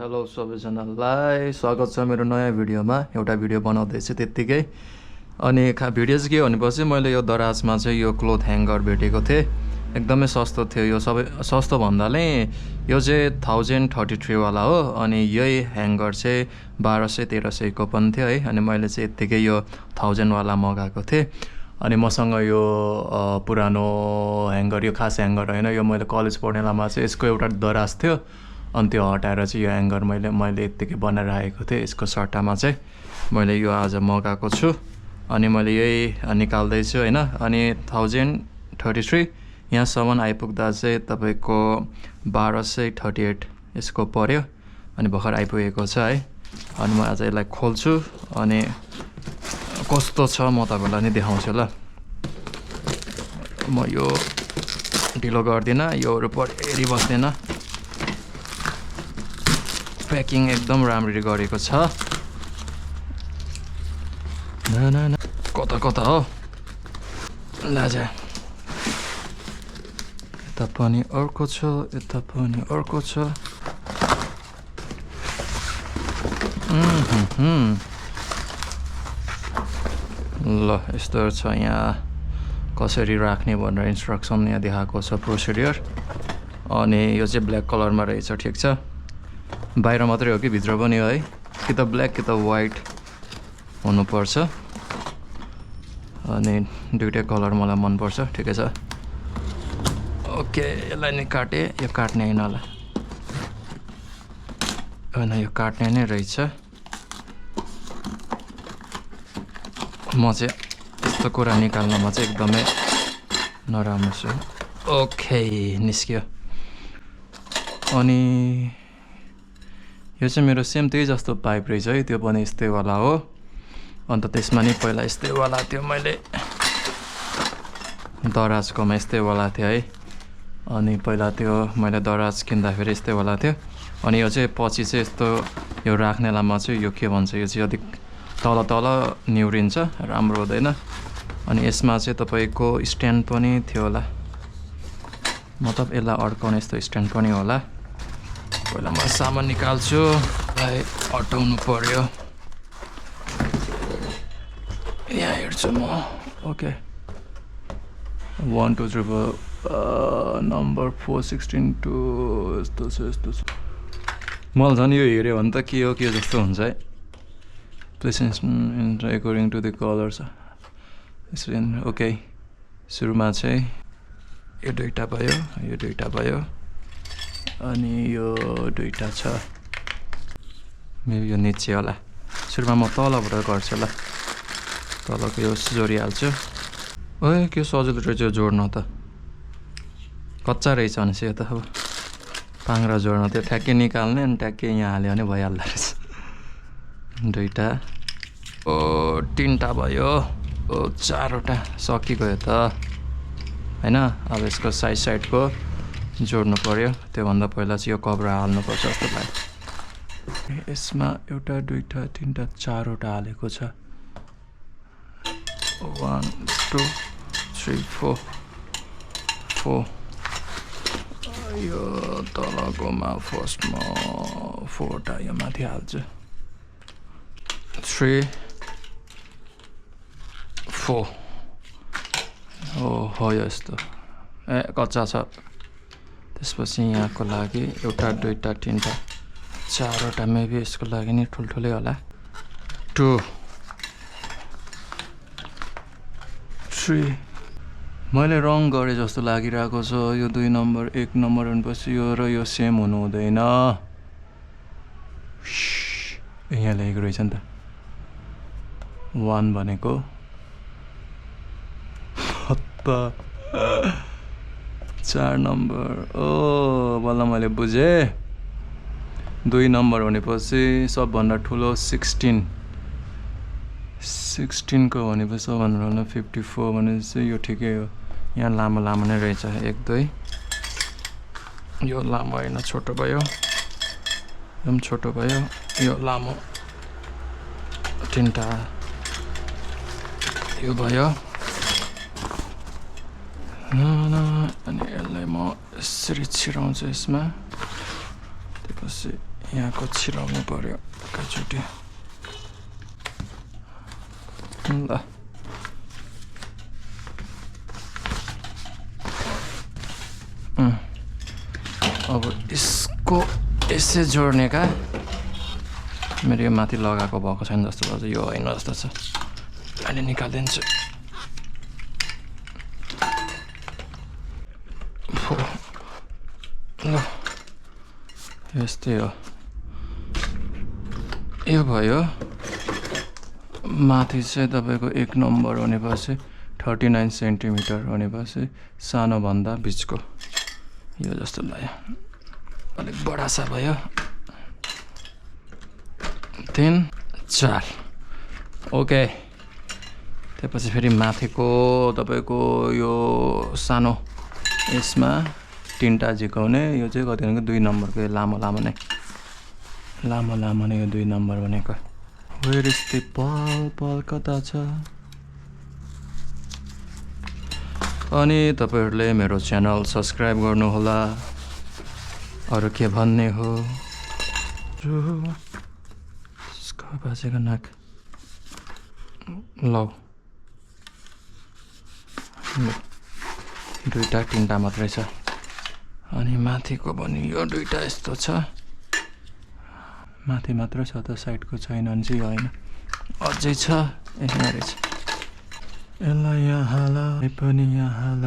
Hello सबैजनालाई स्वागत छ मेरो नयाँ भिडियोमा। एउटा भिडियो बनाउँदैछु त्यत्तिकै। अनि भिडियो चाहिँ के भनेपछि मैले यो दराजमा चाहिँ यो क्लोथ ह्याङ्गर भेटेको थिएँ। एकदमै सस्तो थियो। यो सबै सस्तो भन्दाले यो चाहिँ 1033 वाला हो। अनि यही ह्याङ्गर चाहिँ 1200-1300 को पनि थियो है। अनि मैले चाहिँ यत्तिकै यो 1000 वाला मगाएको थिएँ। अनि मसँग यो पुरानो ह्याङ्गर, यो खास ह्याङ्गर होइन, यो मैले कलेज पढ्ने बेलामा चाहिँ यसको एउटा दराज थियो। अनि त्यो हटाएर चाहिँ यो ह्याङ्गर मैले यत्तिकै बनाएर राखेको थिएँ। यसको सट्टामा चाहिँ मैले यो आज मगाएको छु। अनि मैले यही निकाल्दैछु होइन। अनि 1033 यहाँसम्म आइपुग्दा चाहिँ तपाईँको 1238 यसको पर्यो। अनि भर्खर आइपुगेको छ है। अनि म आज यसलाई खोल्छु अनि कस्तो छ म तपाईँलाई नै देखाउँछु ल। म यो ढिलो गर्दिनँ, योहरू हेरि बस्दैन। प्याकिङ एकदम राम्ररी गरेको छ। न कता कता हो लाजा। यता पनि अर्को छ, यता पनि अर्को छ। ल यस्तो छ। यहाँ कसरी राख्ने भनेर इन्स्ट्रक्सन यहाँ देखाएको छ, प्रोसिडियर। अनि यो चाहिँ ब्ल्याक कलरमा रहेछ, ठिक छ। बाहिर मात्रै हो कि भित्र पनि हो है। कि त ब्ल्याक कि त वाइट हुनुपर्छ। अनि दुइटै कलर मलाई मनपर्छ, ठिकै छ। ओके, यसलाई नि काटेँ। यो काट्ने होइन होला, होइन यो काट्ने नै रहेछ। म चाहिँ यस्तो कुरा निकाल्नमा चाहिँ एकदमै नराम्रो छु। ओके, निस्क्यो। अनि यो चाहिँ मेरो सेम त्यही जस्तो पाइप रहेछ है। त्यो पनि यस्तैवाला हो। अन्त त्यसमा नि पहिला यस्तैवाला थियो, मैले दराजकोमा यस्तैवाला थियो है। अनि पहिला त्यो मैले दराज किन्दाखेरि यस्तैवाला थियो। अनि यो चाहिँ पछि चाहिँ यस्तो यो राख्नेलामा चाहिँ यो के भन्छ, यो चाहिँ अलिक तल तल निहुरिन्छ, राम्रो हुँदैन। अनि यसमा चाहिँ तपाईँको स्ट्यान्ड पनि थियो होला, मतलब यसलाई अड्काउने यस्तो स्ट्यान्ड पनि होला। पहिला म सामान निकाल्छु, यसलाई हटाउनु पर्यो। यहाँ हेर्छु म। ओके, 1 2 3 4 नम्बर 416 2 यस्तो छ, यस्तो छ। मलाई झन् यो हेऱ्यो भने त के हो के जस्तो हुन्छ है। Places according to the colours. Okay, सुरुमा चाहिँ यो दुईवटा भयो, यो दुईवटा भयो। अनि यो दुईवटा छ। मेबी यो निचे होला। सुरुमा म तलबाट गर्छु ल। तलको यो जोडिहाल्छु। ओए के सजिलो रहेछ यो जोड्न त। कच्चा रहेछ भनेपछि यो त अब पाङ्रा जोड्न त्यो ठ्याक्कै निकाल्ने अनि ट्याक्कै यहाँ हाल्यो भने भइहाल्दो रहेछ। दुईवटा, ओ तिनवटा भयो, ओ चारवटा सकिगयो त होइन। अब यसको साइडको जोड्नु पर्यो। त्योभन्दा पहिला चाहिँ यो कपडा हाल्नुपर्छ जस्तो लाग्यो। यसमा एउटा दुईवटा तिनवटा चारवटा हालेको छ। 1 2 3 4 यो तलकोमा फर्स्टमा 4वटा यो माथि हाल्छु। 3 4 हो यस्तो। कच्चा छ। त्यसपछि यहाँको लागि एउटा दुईवटा तिनवटा चारवटा, मेबी यसको लागि नि ठुल्ठुलै होला। 2 3 मैले रङ गरेँ जस्तो लागिरहेको छ। यो 2 नम्बर 1 नम्बर भनेपछि यो र यो सेम हुनु हुँदैन। यहाँ लेखेको रहेछ नि त 1 भनेको 4 नम्बर। ओ बल्ल मैले बुझेँ। 2 नम्बर भनेपछि सबभन्दा ठुलो 16 को भनेपछि सबभन्दा 54 भनेपछि यो ठिकै हो। यहाँ लामो लामो नै रहेछ। 1 2 यो लामो होइन, छोटो भयो, एकदम छोटो भयो। यो लामो, तिनवटा यो भयो। अनि यसलाई म यसरी छिराउँछु यसमा। त्यसपछि यहाँको छिराउनु पर्यो एकैचोटि ल अब यसको यसै जोड्ने का मेरो यो माथि लगाएको भएको छैन जस्तो लाग्छ यो होइन जस्तो छ अहिले निकालिदिन्छु ल यस्तै हो यो भयो माथि चाहिँ तपाईँको 1 नम्बर भनेपछि 39 सेन्टिमिटर भनेपछि सानोभन्दा बिचको यो जस्तो लाग्यो अलिक बडासा भयो 3 4 ओके त्यसपछि फेरि माथिको तपाईँको यो सानो यसमा 3टा झिकाउने यो चाहिँ कति भनेको 2 नम्बरको लामो लामो नै यो 2 नम्बर भनेको वेयर इज द पल कता छ अनि तपाईहरुले मेरो च्यानल सब्स्क्राइब गर्नुहोला अरु के भन्ने हो यसको बाजेको नाक लौ 2टा 3टा मात्रै छ अनि माथिको पनि यो 2टा यस्तो छ माथि मात्र छ त साइडको छैन भने चाहिँ हैन अझै छ यहाँ रहेछ यसलाई यहाँ हाल पनि यहाँ हाल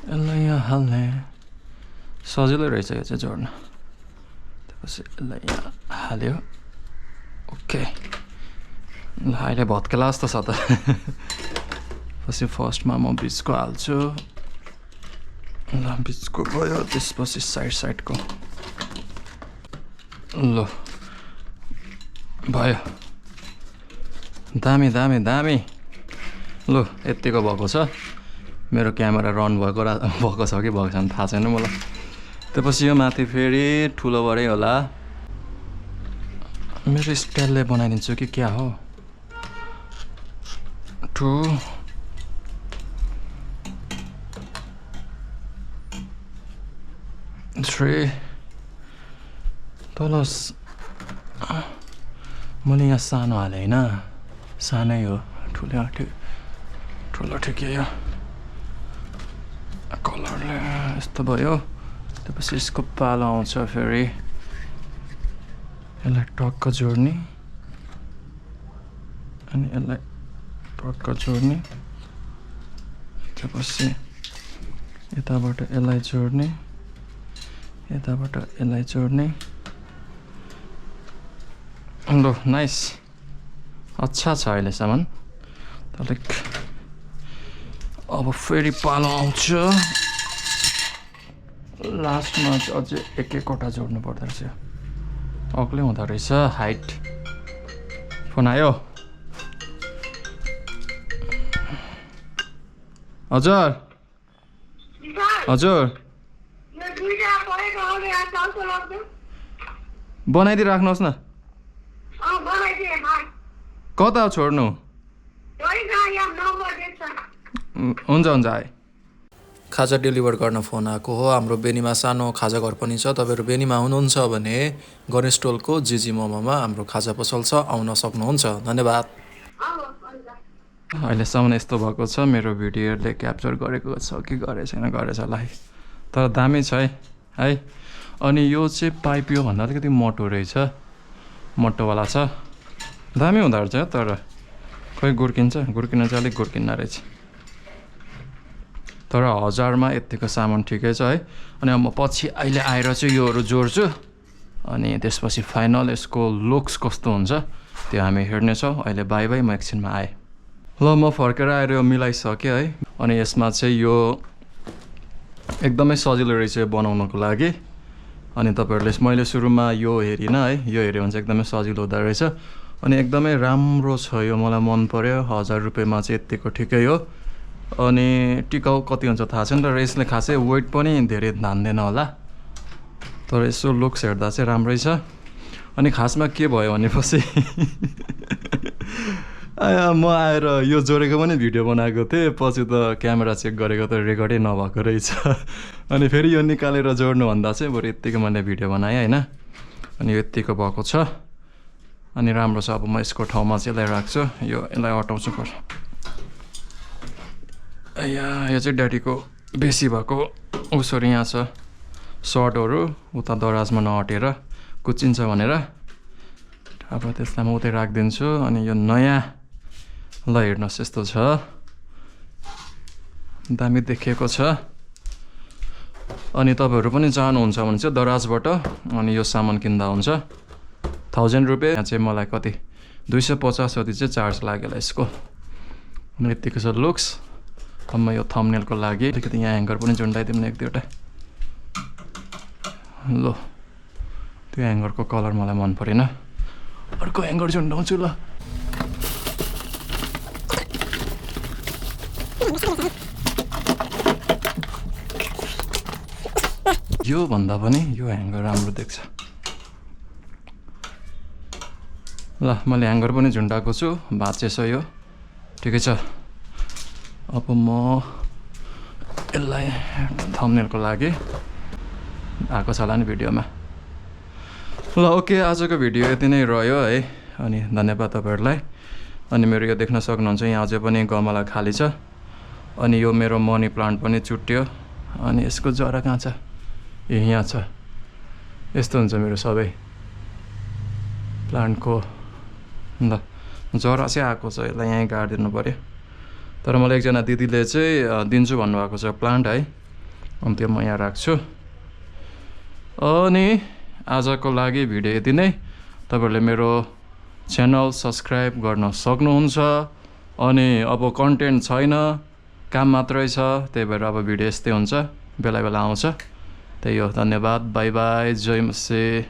यसलाई यहाँ हाल्ने सजिलो रहेछ यो चाहिँ जोड्न त्यसपछि यसलाई यहाँ हाल्यो ओके ल अहिले भत्केला जस्तो छ त पछि फर्स्टमा म बिचको हाल्छु ल बिचको भयो त्यसपछि साइडको ल भयो दामी लु यतिको भएको छ मेरो क्यामेरा रन भएको छ कि भएको छैन थाहा छैन मलाई त्यसपछि यो माथि फेरि ठुलोबाटै होला मेरो स्टाइलले बनाइदिन्छु कि क्या हो 2 3 तल मैले यहाँ सानो हालेँ होइन सानै हो ठुलो ठिकै हो कलरले यस्तो भयो त्यसपछि यसको पालो आउँछ फेरि यसलाई टक्क जोड्ने अनि यसलाई टक्क जोड्ने त्यसपछि यताबाट यसलाई जोड्ने यताबाट यसलाई जोड्ने ल नाइस अच्छा छ अहिलेसम्म अलिक अब फेरि पालो आउँछ लास्टमा अझै एकवटा जोड्नु पर्दो रहेछ अग्लै हुँदो रहेछ हाइट फोन आयो हजुर बनाइदिइ राख्नुहोस् न कता छोड्नु हुन्छ आए खाजा डेलिभर गर्न फोन आएको हो हाम्रो बेनीमा सानो खाजा घर पनि छ तपाईहरु बेनीमा हुनुहुन्छ भने गणेश टोलको जिजी मोमोमा हाम्रो खाजा पसल छ आउन सक्नुहुन्छ धन्यवाद अहिलेसम्म यस्तो भएको छ मेरो भिडियोले क्याप्चर गरेको छ कि गरेको छैन गरेछ होला है तर दामी छ है अनि यो चाहिँ पाइप यो भन्दा अलिकति मोटो रहेछ मोटोवाला छ दामी हुँदो रहेछ तर खै गुर्किन चाहिँ अलिक गुर्किन्न रहेछ तर 1000 मा यतिको सामान ठिकै छ है अनि म पछि अहिले आएर चाहिँ योहरू जोड्छु अनि त्यसपछि फाइनल यसको लुक्स कस्तो हुन्छ त्यो हामी हेर्नेछौँ अहिले बाइ बाइ म एकछिनमा आएँ ल म फर्केर आएर यो मिलाइसकेँ है अनि यसमा चाहिँ यो एकदमै सजिलो रहेछ बनाउनको लागि अनि तपाईहरुले मैले सुरुमा यो हेरिन है यो हेर्यो भने चाहिँ एकदमै सजिलो हुँदो रहेछ अनि एकदमै राम्रो छ यो मलाई मन पर्यो 1000 रुपैयाँमा चाहिँ यतिको ठिकै हो अनि टिकाउ कति हुन्छ थाहा छैन तर यसले खासै वेट पनि धेरै धान्दैन होला तर यसो लुक्स हेर्दा चाहिँ राम्रै छ अनि खासमा के भयो भनेपछि म आएर यो जोडेको पनि भिडियो बनाएको थिएँ, पछि त क्यामेरा चेक गरेको त रेकर्डै नभएको रहेछ। अनि फेरि यो निकालेर जोड्नुभन्दा चाहिँ बरु यत्तिको मैले भिडियो बनाएँ होइन। अनि यत्तिको भएको छ। अनि राम्रो छ। अब म यसको ठाउँमा चाहिँ यसलाई राख्छु। यसलाई हटाउँछु पर। यो चाहिँ ड्याडीको बेसी भएको उसहरू यहाँ छ, सर्टहरू उता दराजमा नहटेर कुच्चिन्छ भनेर। अब त्यसलाई म उतै राखिदिन्छु। अनि यो नयाँ ल हेर्नुहोस् यस्तो छ, दामी देखिएको छ। अनि तपाईँहरू पनि चाहनुहुन्छ भने चाहिँ दराजबाट अनि यो सामान किन्दा हुन्छ। 1000 रुपियाँ। यहाँ चाहिँ मलाई कति 250 जति चाहिँ चार्ज लाग्यो यसको। अनि यत्तिको छ लुक्स। अब म यो थम्बनेलको लागि अलिकति यहाँ ह्याङ्गर पनि झुन्डाइदिउँ न 1-2वटा। ल त्यो ह्याङ्गरको कलर मलाई मन परेन, अर्को ह्याङ्गर झुन्डाउँछु ल। यो भन्दा पनि यो ह्याङ्गर राम्रो देख्छ। ल मैले ह्याङ्गर पनि झुन्डाएको छु, भाँचेछ यो, ठिकै छ। अब म यसलाई थम्बनेलको लागि आएको छ होला नि भिडियोमा। ल ओके, आजको भिडियो यति नै रह्यो है। अनि धन्यवाद तपाईँहरूलाई। अनि मेरो यो देख्न सक्नुहुन्छ यहाँ अझै पनि गमला खाली छ। अनि यो मेरो मनी प्लान्ट पनि चुट्यो। अनि यसको जरा कहाँ छ? यहाँ छ। यस्तो हुन्छ मेरो सबै प्लान्टको। ल जरा चाहिँ आएको छ, यसलाई यहीँ गाडिदिनु पऱ्यो। तर मलाई एकजना दिदीले चाहिँ दिन्छु भन्नुभएको छ प्लान्ट है। अनि त्यो म यहाँ राख्छु। अनि आजको लागि भिडियो यति नै। तपाईँहरूले मेरो च्यानल सब्सक्राइब गर्न सक्नुहुन्छ। अनि अब कन्टेन्ट छैन, काम मात्रै छ, त्यही भएर अब भिडियो यस्तै हुन्छ, बेला बेला आउँछ। त्यही हो, धन्यवाद, बाई बाई, जय मसे।